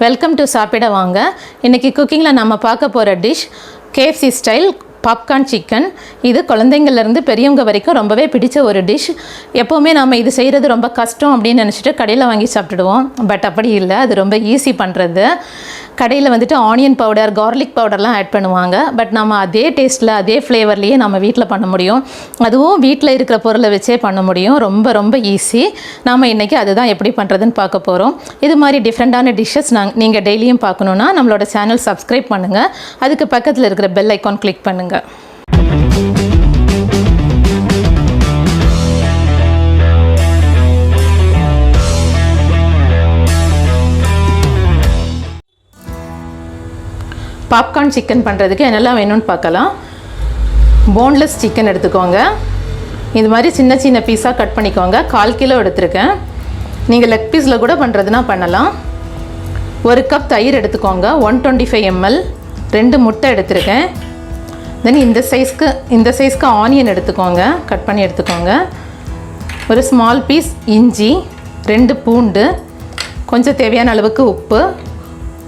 Welcome to சாப்பிட வாங்க. இன்னைக்கு குக்கிங்ல நம்ம பார்க்க போற dish KFC style popcorn chicken. இது குழந்தைங்கள்ல இருந்து பெரியவங்க வரைக்கும் ரொம்பவே பிடிச்ச ஒரு டிஷ். எப்பவுமே நாம இது செய்யறது ரொம்ப கஷ்டம் அப்படினு நினைச்சிட்டு கடையில வாங்கி சாப்பிடுவோம். பட் அப்படி இல்ல, அது ரொம்ப ஈஸி பண்றது. கடையில் வந்துட்டு ஆனியன் பவுடர், கார்லிக் பவுடர்லாம் ஆட் பண்ணுவாங்க. பட் நம்ம அதே டேஸ்ட்டில் அதே ஃப்ளேவர்லேயே நம்ம வீட்டில் பண்ண முடியும். அதுவும் வீட்டில் இருக்கிற பொருளை வச்சே பண்ண முடியும். ரொம்ப ரொம்ப ஈஸி. நாம் இன்றைக்கி அதுதான் எப்படி பண்ணுறதுன்னு பார்க்க போகிறோம். இது மாதிரி டிஃப்ரெண்ட்டான டிஷ்ஷஸ் நீங்கள் டெய்லியும் பார்க்கணுன்னா நம்மளோட சேனல் சப்ஸ்கிரைப் பண்ணுங்கள். அதுக்கு பக்கத்தில் இருக்கிற பெல் ஐக்கான் கிளிக் பண்ணுங்கள். பாப்கார்ன் சிக்கன் பண்ணுறதுக்கு என்னெல்லாம் வேணும்னு பார்க்கலாம். போன்லெஸ் சிக்கன் எடுத்துக்கோங்க. இது மாதிரி சின்ன சின்ன பீஸாக கட் பண்ணிக்கோங்க. 1/4 கிலோ எடுத்திருக்கேன். நீங்கள் லெக் பீஸில் கூட பண்ணுறதுனா பண்ணலாம். 1 கப் தயிர் எடுத்துக்கோங்க. 125 ml. 2 முட்டை எடுத்திருக்கேன். தென் இந்த சைஸ்க்கு ஆனியன் எடுத்துக்கோங்க, கட் பண்ணி எடுத்துக்கோங்க. ஒரு ஸ்மால் பீஸ் இஞ்சி, 2 பூண்டு, கொஞ்சம் தேவையான அளவுக்கு உப்பு,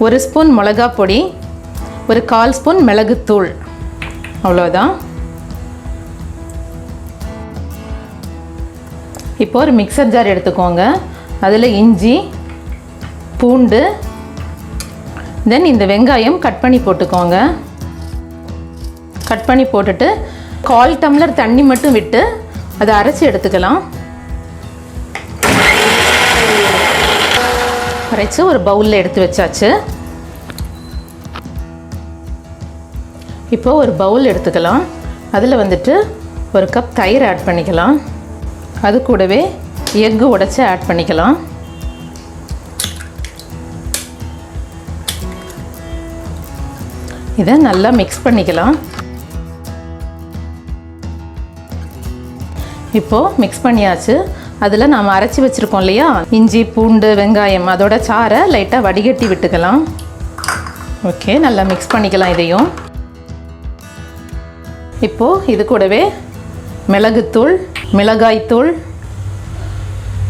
1 ஸ்பூன் மிளகா பொடி, ஒரு 1/4 ஸ்பூன் மிளகுத்தூள். அவ்வளோதான். இப்போ ஒரு மிக்சர் ஜார் எடுத்துக்கோங்க. அதில் இஞ்சி, பூண்டு, தென் இந்த வெங்காயம் கட் பண்ணி போட்டுக்கோங்க. கட் பண்ணி போட்டுட்டு 1/4 டம்ளர் தண்ணி மட்டும் விட்டு அதை அரைச்சி எடுத்துக்கலாம். அரைச்சி ஒரு பவுலில் எடுத்து வச்சாச்சு. இப்போ ஒரு பவுல் எடுத்துக்கலாம். அதில் வந்துட்டு 1 கப் தயிர் ஆட் பண்ணிக்கலாம். அது கூடவே எக்கு உடைச்சி ஆட் பண்ணிக்கலாம். இதை நல்லா மிக்ஸ் பண்ணிக்கலாம். இப்போது மிக்ஸ் பண்ணியாச்சு. அதில் நாம் அரைச்சி வச்சுருக்கோம் இல்லையா, இஞ்சி, பூண்டு, வெங்காயம், அதோட சாறை லைட்டாக வடிகட்டி விட்டுக்கலாம். ஓகே, நல்லா மிக்ஸ் பண்ணிக்கலாம் இதையும். இப்போது இது கூடவே மிளகுத்தூள், மிளகாய்த்தூள்,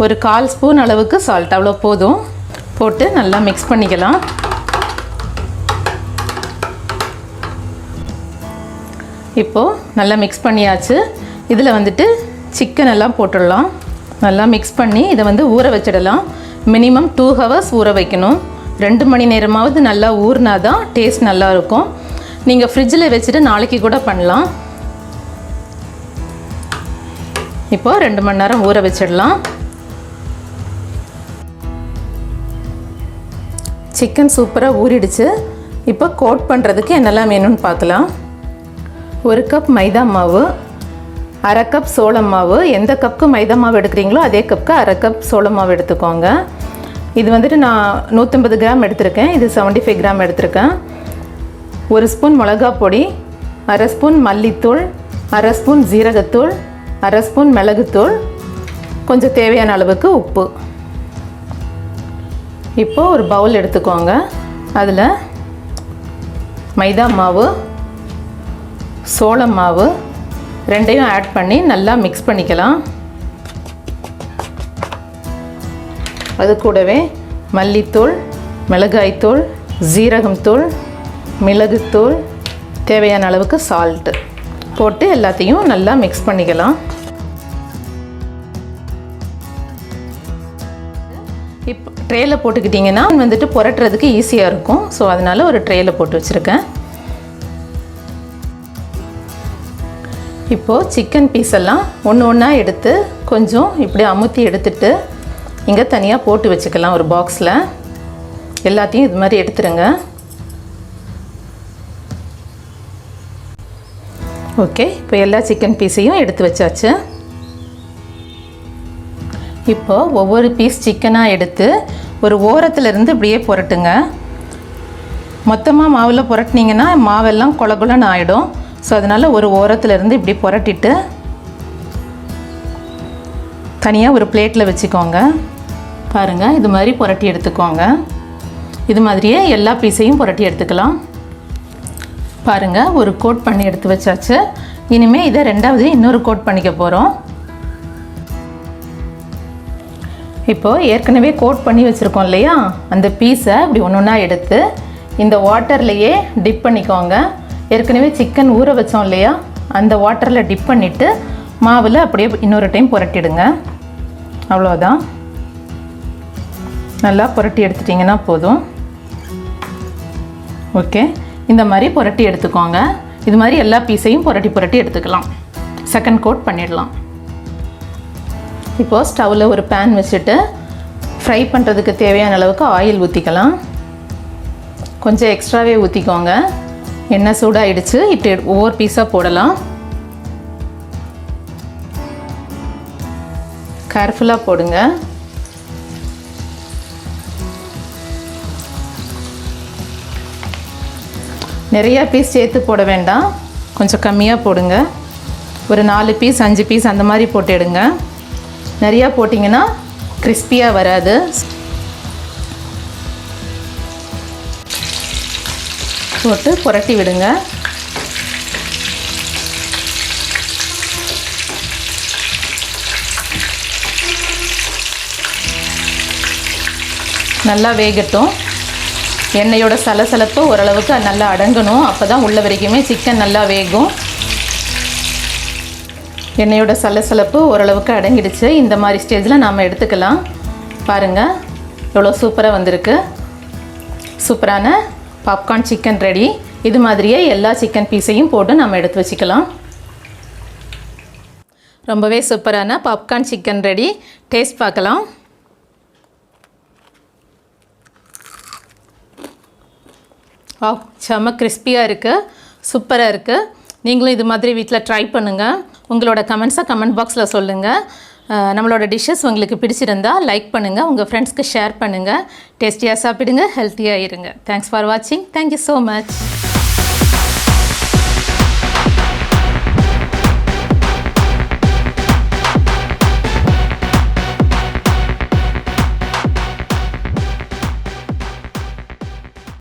ஒரு 1/4 ஸ்பூன் அளவுக்கு சால்ட், அவ்வளோ போதும், போட்டு நல்லா மிக்ஸ் பண்ணிக்கலாம். இப்போது நல்லா மிக்ஸ் பண்ணியாச்சு. இதில் வந்துட்டு சிக்கன் எல்லாம் போட்டுடலாம். நல்லா மிக்ஸ் பண்ணி இதை ஊற வச்சிடலாம். மினிமம் 2 ஹவர்ஸ் ஊற வைக்கணும். 2 மணி நேரமாவது நல்லா ஊறினா தான் டேஸ்ட் நல்லாயிருக்கும். நீங்கள் ஃப்ரிட்ஜில் வச்சுட்டு நாளைக்கு கூட பண்ணலாம். இப்போ 2 மணி நேரம் ஊற வச்சிடலாம். சிக்கன் சூப்பராக ஊறிடுச்சு. இப்போ கோட் பண்ணுறதுக்கு என்னெல்லாம் வேணும்னு பார்க்கலாம். 1 கப் மைதா மாவு, 1/2 கப் சோள மாவு. எந்த கப்புக்கு மைதா மாவு எடுக்கிறீங்களோ அதே கப்புக்கு 1/2 கப் சோள மாவு எடுத்துக்கோங்க. இது வந்துட்டு நான் 150 கிராம் எடுத்திருக்கேன். இது 75 கிராம் எடுத்திருக்கேன். 1 ஸ்பூன் மிளகா பொடி, 1/2 ஸ்பூன் மல்லித்தூள், 1/2 ஸ்பூன் ஜீரகத்தூள், 1/2 ஸ்பூன் மிளகுத்தூள், கொஞ்சம் தேவையான அளவுக்கு உப்பு. இப்போது ஒரு பவுல் எடுத்துக்கோங்க. அதில் மைதா மாவு, சோள மாவு ரெண்டையும் ஆட் பண்ணி நல்லா மிக்ஸ் பண்ணிக்கலாம். அது கூடவே மல்லித்தூள், மிளகாய்த்தூள், ஜீரகம் தூள், மிளகுத்தூள், தேவையான அளவுக்கு சால்ட்டு போட்டு எல்லாத்தையும் நல்லா மிக்ஸ் பண்ணிக்கலாம். இப்போ ட்ரேயில் போட்டுக்கிட்டிங்கன்னா வந்துட்டு புரட்டுறதுக்கு ஈஸியாக இருக்கும். ஸோ அதனால் ஒரு ட்ரேயில் போட்டு வச்சுருக்கேன். இப்போது சிக்கன் பீஸ் எல்லாம் ஒன்று ஒன்றா எடுத்து கொஞ்சம் இப்படி அமுத்தி எடுத்துட்டு இங்கே தனியாக போட்டு வச்சுக்கலாம் ஒரு பாக்ஸில். எல்லாத்தையும் இது மாதிரி எடுத்துருங்க. ஓகே, இப்போ எல்லா சிக்கன் பீஸையும் எடுத்து வச்சாச்சு. இப்போது ஒவ்வொரு பீஸ் சிக்கனாக எடுத்து ஒரு ஓரத்துலேருந்து இப்படியே புரட்டுங்க. மொத்தமாக மாவில் புரட்டினீங்கன்னா மாவெல்லாம் கொலகுலன்னு ஆகிடும். ஸோ அதனால் ஒரு ஓரத்துலேருந்து இப்படி புரட்டிட்டு தனியாக ஒரு பிளேட்டில் வச்சுக்கோங்க. பாருங்கள், இது மாதிரி புரட்டி எடுத்துக்கோங்க. இது மாதிரியே எல்லா பீஸையும் புரட்டி எடுத்துக்கலாம். பாருங்கள், ஒரு கோட் பண்ணி எடுத்து வச்சாச்சு. இனிமேல் இதை ரெண்டாவது இன்னொரு கோட் பண்ணிக்க போகிறோம். இப்போது ஏற்கனவே கோட் பண்ணி வச்சுருக்கோம் இல்லையா, அந்த பீஸை இப்படி ஒன்று ஒன்றா எடுத்து இந்த வாட்டர்லேயே டிப் பண்ணிக்கோங்க. ஏற்கனவே சிக்கன் ஊற வச்சோம் இல்லையா, அந்த வாட்டரில் டிப் பண்ணிவிட்டு மாவில் அப்படியே இன்னொரு டைம் புரட்டிடுங்க. அவ்வளோதான், நல்லா புரட்டி எடுத்துட்டிங்கன்னா போதும். ஓகே, இந்த மாதிரி புரட்டி எடுத்துக்கோங்க. இது மாதிரி எல்லா பீஸையும் புரட்டி எடுத்துக்கலாம். செகண்ட் கோட் பண்ணிடலாம். இப்போது ஸ்டவ்வில் ஒரு பேன் வச்சுட்டு ஃப்ரை பண்ணுறதுக்கு தேவையான அளவுக்கு ஆயில் ஊற்றிக்கலாம். கொஞ்சம் எக்ஸ்ட்ராவே ஊற்றிக்கோங்க. எண்ணெய் சூடாகிடுச்சு. இப்படி ஒவ்வொரு பீஸாக போடலாம். கேர்ஃபுல்லாக போடுங்க. நிறையா பீஸ் சேர்த்து போட வேண்டாம், கொஞ்சம் கம்மியாக போடுங்க. ஒரு 4 பீஸ் 5 பீஸ் அந்த மாதிரி போட்டு எடுங்க. நிறையா போட்டிங்கன்னா கிறிஸ்பியாக வராது. போட்டு புரட்டி விடுங்க. நல்லா வேகட்டும். எண்ணெயோட சலசலப்பு ஓரளவுக்கு நல்லா அடங்கணும். அப்போ தான் உள்ள வரைக்குமே சிக்கன் நல்லா வேகும். எண்ணெயோட சலசலப்பு ஓரளவுக்கு அடங்கிடுச்சு. இந்த மாதிரி ஸ்டேஜில் நாம் எடுத்துக்கலாம். பாருங்கள் எவ்வளோ சூப்பராக வந்திருக்கு. சூப்பரான பாப்கார்ன் சிக்கன் ரெடி. இது மாதிரியே எல்லா சிக்கன் பீஸையும் போட்டு நம்ம எடுத்து வச்சுக்கலாம். ரொம்பவே சூப்பரான பாப்கார்ன் சிக்கன் ரெடி. டேஸ்ட் பார்க்கலாம். செம்ம கிறிஸ்பியாக இருக்குது, சூப்பராக இருக்குது. நீங்களும் இது மாதிரி வீட்டில் ட்ரை பண்ணுங்கள். உங்களோட கமெண்ட்ஸை கமெண்ட் பாக்ஸில் சொல்லுங்கள். நம்மளோட டிஷ்ஷஸ் உங்களுக்கு பிடிச்சிருந்தால் லைக் பண்ணுங்கள், உங்கள் ஃப்ரெண்ட்ஸ்க்கு ஷேர் பண்ணுங்கள். டேஸ்டியாக சாப்பிடுங்க, ஹெல்த்தியாக இருங்க. தேங்க்ஸ் ஃபார் வாட்சிங். Thank you so much.